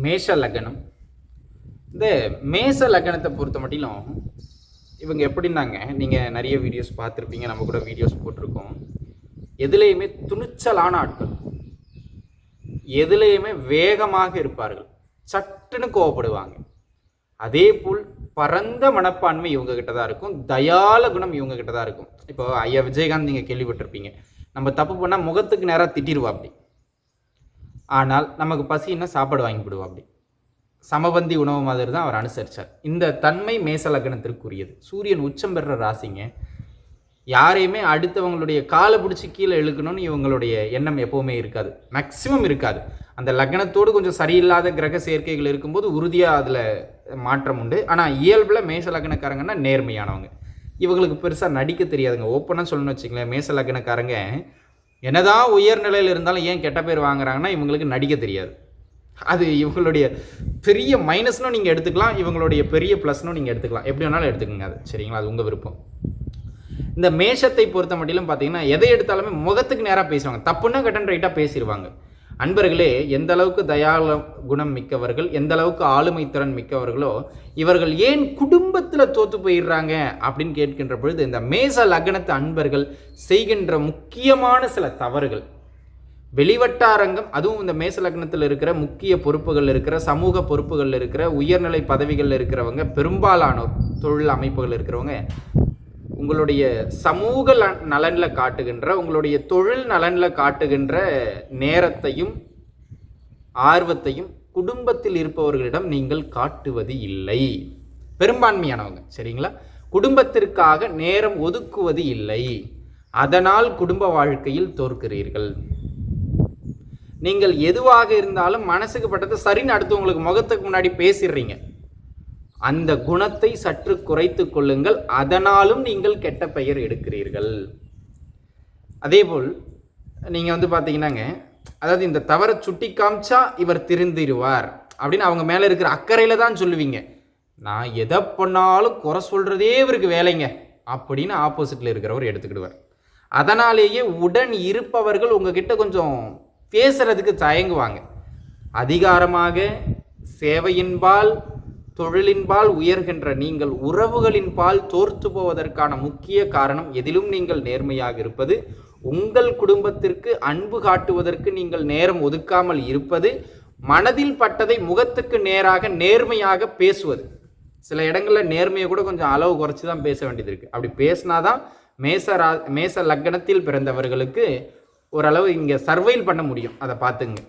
மேஷ லக்னம். இந்த மேஷ லக்னத்தை பொறுத்த மட்டிலும் இவங்க எப்படின்னாங்க, நீங்கள் நிறைய வீடியோஸ் பார்த்துருப்பீங்க, நம்ம கூட வீடியோஸ் போட்டிருக்கோம். எதுலேயுமே துணிச்சலான ஆட்கள், எதுலேயுமே வேகமாக இருப்பார்கள், சட்டுன்னு கோவப்படுவாங்க. அதே போல் பரந்த மனப்பான்மை இவங்க கிட்ட தான் இருக்கும், தயால குணம் இவங்க கிட்ட தான் இருக்கும். இப்போ ஐயா விஜயகாந்த் நீங்கள் கேள்விப்பட்டிருப்பீங்க, நம்ம தப்பு பண்ணால் முகத்துக்கு நேராக திட்டிடுவா அப்படி, ஆனால் நமக்கு பசின்னா சாப்பாடு வாங்கிவிடுவா அப்படி. சமபந்தி உணவு மாதிரி தான் அவர் அனுசரித்தார். இந்த தன்மை மேச லக்னத்திற்குரியது. சூரியன் உச்சம் பெற ராசிங்க. யாரையுமே அடுத்தவங்களுடைய காலை பிடிச்சி கீழே இழுக்கணும்னு இவங்களுடைய எண்ணம் எப்போவுமே இருக்காது, மேக்சிமம் இருக்காது. அந்த லக்னத்தோடு கொஞ்சம் சரியில்லாத கிரக சேர்க்கைகள் இருக்கும்போது உறுதியாக அதில் மாற்றம் உண்டு. ஆனால் இயல்பில் மேச லக்னக்காரங்கன்னா நேர்மையானவங்க. இவங்களுக்கு பெருசாக நடிக்க தெரியாதுங்க. ஓப்பனாக சொல்லணும்னு வச்சுங்களேன், மேச லக்னக்காரங்க என்னதான் உயர்நிலையில் இருந்தாலும் ஏன் கெட்ட பேர் வாங்குறாங்கன்னா இவங்களுக்கு நடிக்க தெரியாது. அது இவங்களுடைய பெரிய மைனஸ்னும் நீங்கள் எடுத்துக்கலாம், இவங்களுடைய பெரிய ப்ளஸ்னும் நீங்கள் எடுத்துக்கலாம். எப்படி வேணாலும் எடுத்துக்கோங்க, அது சரிங்களா, அது உங்கள் விருப்பம். இந்த மேஷத்தை பொறுத்த மட்டிலும் பார்த்தீங்கன்னா எதை எடுத்தாலுமே முகத்துக்கு நேராக பேசுவாங்க. தப்புன்னா கட்டன் ரைட்டாக பேசிடுவாங்க. அன்பர்களே, எந்த அளவுக்கு தயால குணம் மிக்கவர்கள், எந்த அளவுக்கு ஆளுமை திறன் மிக்கவர்களோ இவர்கள் ஏன் குடும்பத்தில் தோற்று போயிடுறாங்க அப்படின்னு கேட்கின்ற பொழுது, இந்த மேச லக்னத்து அன்பர்கள் செய்கின்ற முக்கியமான சில தவறுகள், வெளிவட்டாரங்கம், அதுவும் இந்த மேச லக்னத்தில் இருக்கிற முக்கிய பொறுப்புகள் இருக்கிற, சமூக பொறுப்புகள் இருக்கிற, உயர்நிலை பதவிகளில் இருக்கிறவங்க, பெரும்பாலானோர் தொழில் அமைப்புகள் இருக்கிறவங்க, உங்களுடைய சமூக நலனில் காட்டுகின்ற, உங்களுடைய தொழில் நலனில் காட்டுகின்ற நேரத்தையும் ஆர்வத்தையும் குடும்பத்தில் இருப்பவர்களிடம் நீங்கள் காட்டுவது இல்லை. பெரும்பான்மையானவங்க சரிங்களா, குடும்பத்திற்காக நேரம் ஒதுக்குவது இல்லை. அதனால் குடும்ப வாழ்க்கையில் தோற்கிறீர்கள். நீங்கள் எதுவாக இருந்தாலும் மனசுக்கு பட்டது சரின்னு அடுத்தவங்களுக்கு முகத்துக்கு முன்னாடி பேசிடுறீங்க. அந்த குணத்தை சற்று குறைத்து கொள்ளுங்கள், அதனாலும் நீங்கள் கெட்ட பெயர் எடுக்கிறீர்கள். அதே போல் நீங்கள் பார்த்தீங்கன்னாங்க, அதாவது இந்த தவறை சுட்டி காமிச்சா இவர் திருந்திடுவார் அப்படின்னு அவங்க மேலே இருக்கிற அக்கறையில் தான் சொல்லுவீங்க. நான் எதை பண்ணாலும் குறை சொல்கிறதே இவருக்கு வேலைங்க அப்படின்னு ஆப்போசிட்டில் இருக்கிறவர் எடுத்துக்கிடுவார். அதனாலேயே உடன் இருப்பவர்கள் உங்ககிட்ட கொஞ்சம் பேசுறதுக்கு தயங்குவாங்க. அதிகாரமாக சேவையின்பால் தொழிலின்பால் உயர்கின்ற நீங்கள் உறவுகளின்பால் தோற்று போவதற்கான முக்கிய காரணம், எதிலும் நீங்கள் நேர்மையாக இருப்பது, உங்கள் குடும்பத்திற்கு அன்பு காட்டுவதற்கு நீங்கள் நேரம் ஒதுக்காமல் இருப்பது, மனதில் பட்டதை முகத்துக்கு நேராக நேர்மையாக பேசுவது. சில இடங்களில் நேர்மையை கூட கொஞ்சம் அளவு குறைச்சி தான் பேச வேண்டியது இருக்குது. அப்படி பேசினாதான் மேச லக்னத்தில் பிறந்தவர்களுக்கு ஓரளவு இங்கே சர்வைல் பண்ண முடியும். அதை பார்த்துங்க.